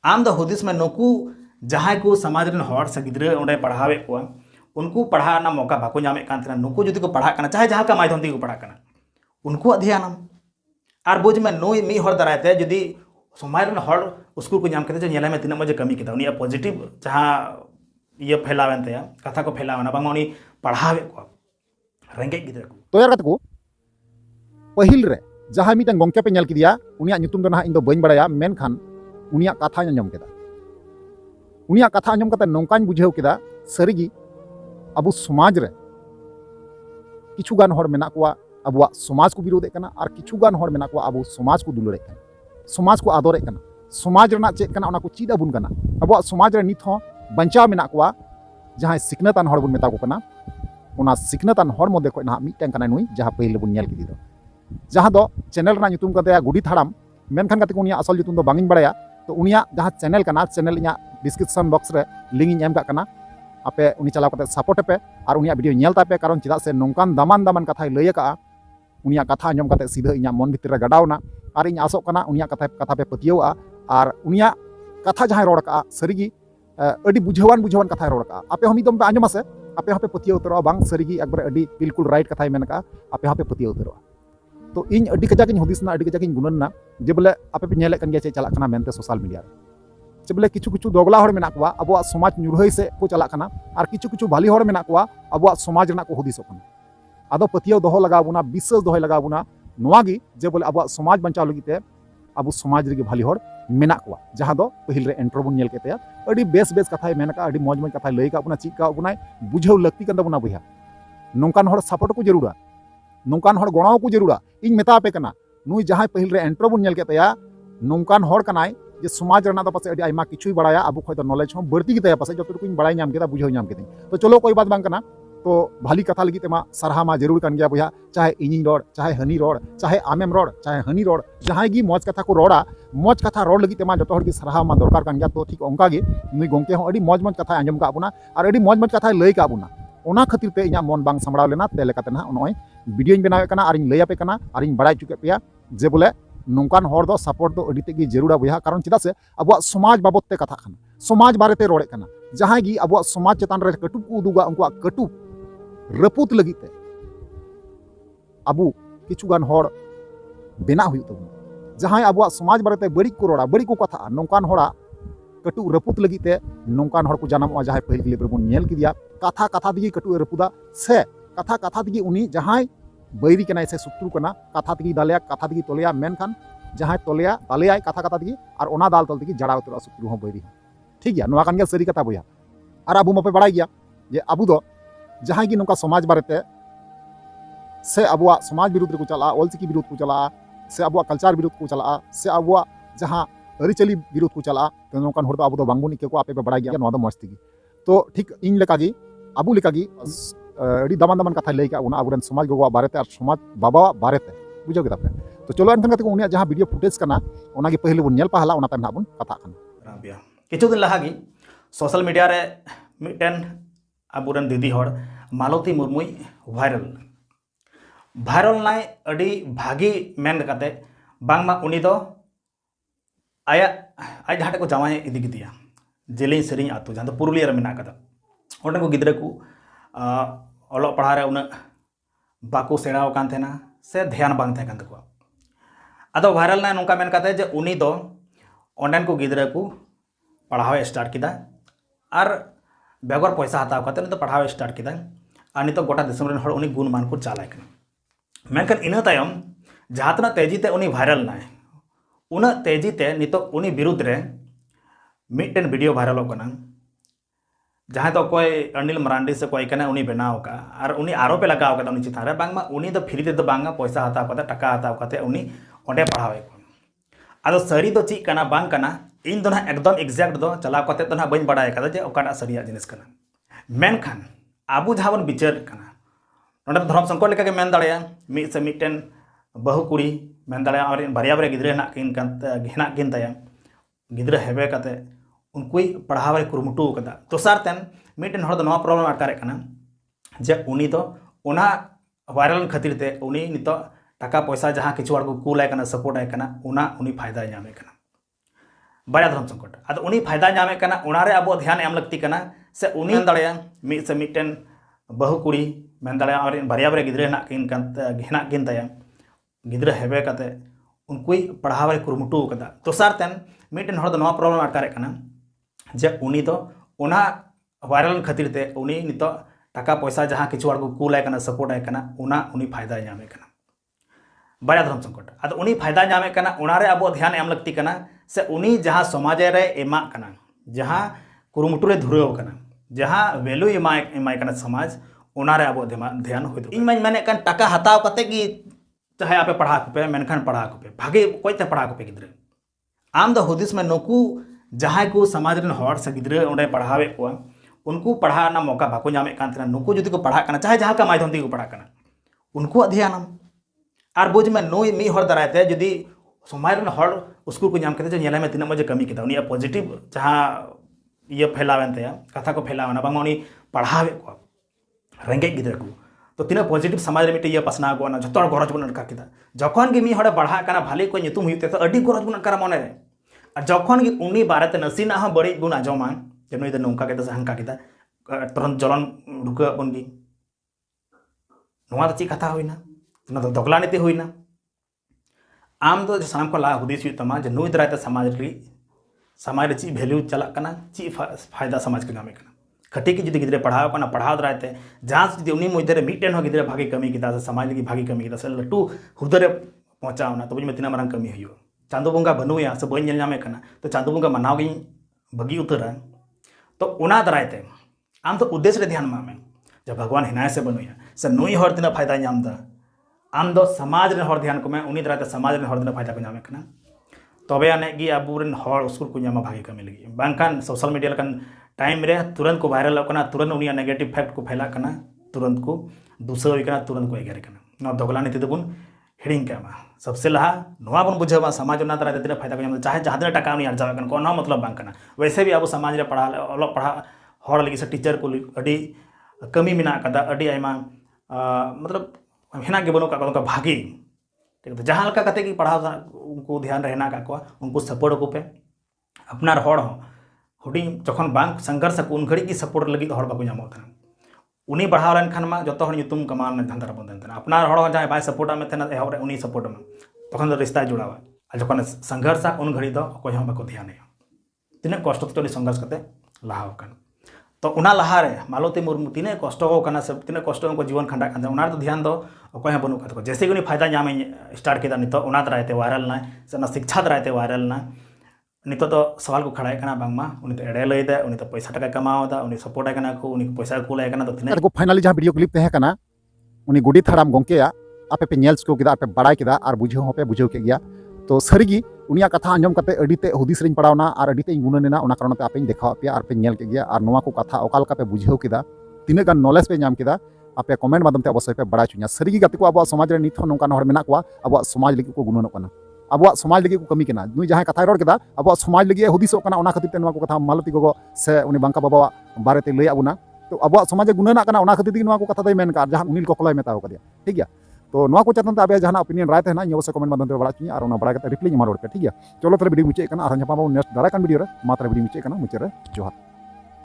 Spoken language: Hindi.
आम दो हुदिस में नुकू जहां को समाज रन हर से गिद्रे ओंडे पढ़ावे को उनको पढ़ाना मौका बाको नामे कान तेना नुकू जुदी को पढ़ा कना चाहे जहां का माध्यम ती को पढ़ा कना उनको ध्यानम और बुझ में नुई मी हर दरायते जुदी समाज रन हर स्कूल को नाम करते जो नेला में तीना मजे कमी किता उनी पॉजिटिव जहां ये फैलावेन तया कथा को फैलावना बांग उनी पढ़ावे को रेंगे गिद्रे को तो यार को पहिल रे जहां मिटन गंके पे नेल किदिया उनिया nyutum दो ना इन दो बइन बड़ाया मेनखान उनिया कथा आंजम केदा उनिया कथा आंजम कते नोंकान बुझेव केदा सरीगी अबु समाज रे किछुगान हर मेना कोआ अबुआ समाज को विरोधे कना और किछुगान हर मेना कोआ अबु समाज को दुलड़े कना समाज को आदरे कना समाज रना चेक कना ओना को चीड अबुन कना अबुआ समाज रे निथ हो बंचा मेना कोआ जहां सिकनतान हर बुन मेता को कना ओना सिकनतान हर मध्य को ना मिटन कना नुई जहां पहिले बुन नेल किदी दो जहां दो चैनल रना nyutum कते गुडी थाड़ाम मेनखान कते उनिया असल nyutum दो बांगिन बड़ाया तो उनिया जहां चैनल कना चैनल इना डिस्क्रिप्शन बॉक्स रे लिंक इन एम का कना आपे उनी चलाव कते सपोर्ट पे और उनिया वीडियो नेल तापे कारण चिदा से नोंकान दामान दामान कथा लय का उनिया कथा आंजम कते सीधा इना मन भितर रे गडावना और इन आसोक कना उनिया कथा पे पतियवा और उनिया कथा जहां रोड का सरीगी अडी बुझावन कथा रोड का आपे हम एकदम पे आंजम से आपे हापे पतिय उतरो बांग सरीगी एकबार अडी बिल्कुल राइट कथा मेन का आपे हापे पतिय उतरो तो इन अडी कजाक इन हुदिसना अडी कजाक इन गुनना जे बोले आपे पे नेले कन गे चला कना मेनते सोशल मीडिया चे बोले किछु किछु दोगला हर मेना कोआ अबुआ समाज न्युरहै से को चला कना और किछु किछु भाली हर मेना कोआ अबुआ समाज रना को हुदिसो कना आदो पतिय दोहो लगा बुना विश्वास दोहो लगा बुना नोवागी जे बोले अबुआ समाज बंचाव लगिते अबु समाज रे भाली हर मेना कोआ जहां दो पहिल रे एंट्रो बुन नेल केते अडी बेस कथा मेन का अडी मौज कथा लई का बुना चिक का बुना बुझेव लगती कन बुना बुया नोंकान हर सपोर्ट को जरूरा नोंकान हर गणाव को जरूरा इन मेता पे कना नुई जहां पहिल रे एंट्रो बुन नेल केते नोंकान हर कनाय जे समाज रना दो पासे अडी आइमा किछुई बड़ाया अबु खय दो नॉलेज हो बढ़ती गिते पासे जतटुकुኝ बड़ाय नाम केदा बुझेव नाम केते तो चलो कोई बात बांग कना तो भाली कथा लगी तेमा सरहा मा जरूर कन गया बुया चाहे इनिंग रोड चाहे हनी रोड चाहे आमेम रोड चाहे हनी रोड जहां गी मौज कथा को रोड़ा मौज कथा रोड लगी तेमा जतो हर की सरहा मा दरकार कन गया तो ठीक ओंका गे नुई गोंके हो अडी मौज कथा आंजम का बुना और अडी मौज कथा लई का बुना ओना खातिर ते इना मन बांग समड़ाव लेना ते लेकाते ना नय वीडियो इन बनावे कना और इन लई आपे कना और इन बड़ाय चुके पेया जे बोले नोंकान हर दो सपोर्ट दो अडी तेगी जरूरा बुया कारण चिदा से अबुआ समाज बाबत ते कथा खाना समाज बारेते रोड़े कना जहां गी अबुआ समाज चेतान रे कटुब को उदुगा उनका कटुब रपुत लगिते अबु किछुगान हर बेना हुई तबुना जहां अबुआ समाज बारेते बड़ी को रोड़ा बड़ी को कथा नोंकान हरा कटु रपुत लगिते नोंकान हर को जानम जहां पहिल क्लिप रे बुन नेल किदिया कथा कथा दिगी कटु रपुदा से कथा दिगी उनी जहां बैरी कना से शत्रु कना कथा दिगी दालिया कथा दिगी तोलिया मेनखान जहां तोलिया दालिया कथा दिगी और ओना दाल तल दिगी जड़ा उतर शत्रु हो बैरी ठीक गया नोआ कान गया सरी कथा बोया और अबु मपे बड़ाई गया जे अबु दो जहां की नौका समाज बारेते से अबुआ समाज विरुद्ध को चला ऑलचिकी विरुद्ध को चला से अबुआ कल्चर विरुद्ध को चला से अबुआ जहां अरिचली विरुद्ध को चला तो नौकान हर दो अबु दो बांगबुन के को आपे पे बड़ाई गया नोआ दो मस्ती तो ठीक इन लेकागी अबु लेकागी अड़ी दमान दमान कथा लई का उना अबुरन समाज गोवा बारेते और समाज बाबा बारेते बुझो के तापे तो चलो एनखान कते उनिया जहां वीडियो फुटेज कना ओना गे पहिले बुन नेल पहला ओना ताम ना बुन कथा कना राबिया किछु दिन लहागी सोशल मीडिया रे मिटन अबुरन दीदी हर मालती मुर्मुई वायरल नाय अडी भागी मेन कते बांगमा उनी दो आया आज जहां को जावाय इदी गिदिया जेलिंग सेरिंग आतु जहां तो पुरुलिया रे मेना कदा ओंडे को गिद्रा को ओलो पढ़ा रे उना बाको सेड़ाव कान थेना से ध्यान बांग थे कान तको अदो वायरल नाय नोंका मेन कते जे उनी दो ओंडेन को गिद्रा को पढ़ावे स्टार्ट किदा और बेगर पैसा हताव करते तो पढ़ाव स्टार्ट किया और नित गोटा दिसम रेन हर उनी गुण मान को चालाय मेनखान इन तायम जहाँ तना तेजी ते उनी वायरल नाय उना तेजी ते नित उनी विरुद्ध रे मिटन वीडियो वायरल कना जहाँ तो कोई अनिल मरांडी से कोई कना उनी बनाव का और उनी आरोप लगाव का उनी चितान रे बांगमा उनी तो फ्री ते बांगा पैसा हताव करते टाका हताव करते उनी ओंडे पढ़ावे को आदो सरी तो ची कना बांग कना इन दो ना एकदम एग्जैक्ट दो चला कते तो ना बन बड़ाय कदा जे ओकाटा सरिया जिनिस कना मेनखान आबु जहां बन विचार कना नोंडे धर्म संकट लेका के मेन दाड़या मी से मिटन बहु कुड़ी मेन दाड़या और बारिया बारे गिद्रे ना किन ताया गिद्रे हेबे कते उनकुई पढ़ावे कुरुमुटु कदा दोसार तेन मिटन हर दो नवा प्रॉब्लम अटकारे कना जे उनी तो ओना वायरल खातिर ते उनी नितो टाका पैसा जहां किछु हर को कुलाय कना सपोर्ट आय कना उना उनी फायदा नामे कना बाया धर्म संकट अद उनी फायदा नामे कना उनारे अब ध्यान एम लगती कना से उनी दाड़िया मिट से मिटन बहु कुड़ी मेन दाड़िया और बारिया बारिया गिद्रे हेना किन ताया गिद्रे हेबे कते उनको पढ़ावे कुरुमुटू कदा दोसार तेन मिटन हर दो नवा प्रॉब्लम अटकारे कना जे उनी दो उना वायरल खातिर ते उनी नितो टाका पैसा जहाँ किछु को कूलाय कना सपोर्ट आय कना उना उनी फायदा नामे कना बाया धर्म संकट अद उनी फायदा नामे कना उनारे अब ध्यान एम लगती कना से उनी जहाँ समाज रे एमा कना जहाँ कुरुमुटू रे धुरेव कना जहाँ वैल्यू एमाय कना समाज उनारे अब ध्यान होय इन मन माने कन टाका हताव कते कि चाहे आपे पढ़ा पे मेनखान पढ़ा पे भागे कोइते पढ़ा पे गिद्रे आम दो हुदिस में नोकू जहाँ को समाज रन हर से गिद्रे ओंडे पढ़ावे को उनको पढ़ाना मौका बाको नामे कान तना नुकू जुदी को पढ़ा कना चाहे जहाँ का माध्यम ती को पढ़ा कना उनको ध्यानम और बुझ में नुई मी हर दरायते जुदी समाज रन हर स्कूल को नाम करते जो नेला में तीन मजे कमी किता उनी पॉजिटिव जहाँ ये फैलावेन तया कथा को फैलावना बांग उनी पढ़ावे को रेंगे गिद्रे को तो तीन पॉजिटिव समाज रे मिटे ये पसना को ना जतोर गरज बन अटका किता जखन कि मी हर बढ़ा कना भाले को nyutum हुइते तो अडी गरज बन अटका मने रे और जखन कि उनी बारेते नसीना ह बड़ी गुण आजमा जे नई नौका के हंका किता तुरंत जलन ढुका बन गी नोआ ची कथा होइना ना तो दोगला नीति होइना आम दो साम को ला हुदिस तमा जे नुई दरायते समाज ची वैल्यू चला कना ची फायदा समाज के नामे कना खटी की जुदी गिद्रे पढ़ाव कना पढ़ाव दरायते जहाँ जुदी उनी मुदरे मिटेन हो गिद्रे भागी कमी किता से समाज लगी भागी कमी किता से लटू हुदरे पहुंचावना तो बुझ में तीना मारंग कमी हुयो चांदो बंगा बनुया से बन नामे कना तो चांदो बंगा मनाव गी बगी उतरा तो उना दरायते आम तो उद्देश्य रे ध्यान मामे जब भगवान हिनाय से बनुया से नुई हर तीना फायदा नाम दा आम दो समाज रे हर ध्यान को मैं उनी दरायते समाज रे हर तीना फायदा को नामे कना तबे आने गी अबुरन हर स्कूल को नामा भागी कमी लगी बांखान सोशल मीडिया लकन टाइम रे तुरंत को वायरल कना तुरंत उनी नेगेटिव फैक्ट को फैला कना तुरंत को दूसरा कना तुरंत को एगेर कना ना दोगला नीति दबुन हिडिंग कामा सबसे लहा नोआ बन बुझेबा समाज ना तरह तीन फायदा को चाहे जहाँ दिन टाका अर्जा कोनो मतलब बांग कना वैसे भी अब समाज रे पढ़ा अल पढ़ा हर लगी से टीचर को अड़ी कमी मिना कदा अड़ी आयमा मतलब हेना के बनो का भागी ठीक है जहाँ लका कते की पढ़ाव उनको ध्यान रहना का उनको सपोर्ट को पे अपनार हर हुडी जखन बांग संघर्ष को उन घड़ी की सपोर्ट लगी हर बाको नामो तना उनी बढ़ाव लेन खान मा जतो हर nyutum कमान धंधा बंद तना अपनार हर जहाँ बाय सपोर्ट में तना एहर उनी सपोर्ट में तखन रिश्ता जुड़ावा आ जखन संघर्ष उन घड़ी दो कोई हम बाको ध्यान है तीन कष्ट तो संघर्ष करते लहाव कन तो उना लहा रे मालती मुर्मू तीन कष्ट को कना सब तीन कष्ट को जीवन खंडा कन उना तो ध्यान दो कोई हम बनु कत जैसे कि फायदा नाम स्टार्ट किया नितो उना दरायते वायरल ना से ना शिक्षा दरायते वायरल ना नितो तो सवाल को खड़ा है बांगमा उनी तो एड़े लैदा उनी तो पैसा टका कमावदा उनी सपोर्ट है को उनी पैसा कुलाय कना तो तीन को फाइनली जहाँ वीडियो क्लिप तहे कना उनी गुडी थाराम गोंकेया आपे पे नेल को किदा आपे बड़ाय किदा और बुझेव होपे बुझेव के गया तो सरीगी उनिया कथा आंजम कते अडीते हुदिस रिन पड़ावना और अडीते गुणनेना उना कारण ते आपे देखाव पे और पे नेल के गया और नोआ को कथा ओकाल का पे बुझेव किदा तीन गान नॉलेज पे नाम किदा आपे कमेंट माध्यम ते अवश्य पे बड़ा चुनिया सरीगी गति को अब समाज रे निथो नोका हर मेना को अब समाज लगी को गुणनो कना अब समाज लगी को कमी कना नुई जहाँ कथा रोड किदा अब समाज लगी हुदिसो कना उना खातिर ते नोआ को कथा मालती गोगो से उनी बांका बाबा बारे ते लय आबुना तो अब समाज गुणना कना उना खातिर नोआ को कथा दई मेन का जहाँ उनिल को कलय मेताव कदिया ठीक गया तो नोआ को चतन अब जहाँ ओपिनियन राय तहना अवश्य कमेंट माध्यम ते बड़ा चुनिया और बड़ा रिप्लाई एमा रोड पे ठीक गया चलो तले वीडियो मुचे कना और नेक्स्ट दारा वीडियो रे मात्र वीडियो मुचे कना मुचे रे जोहार।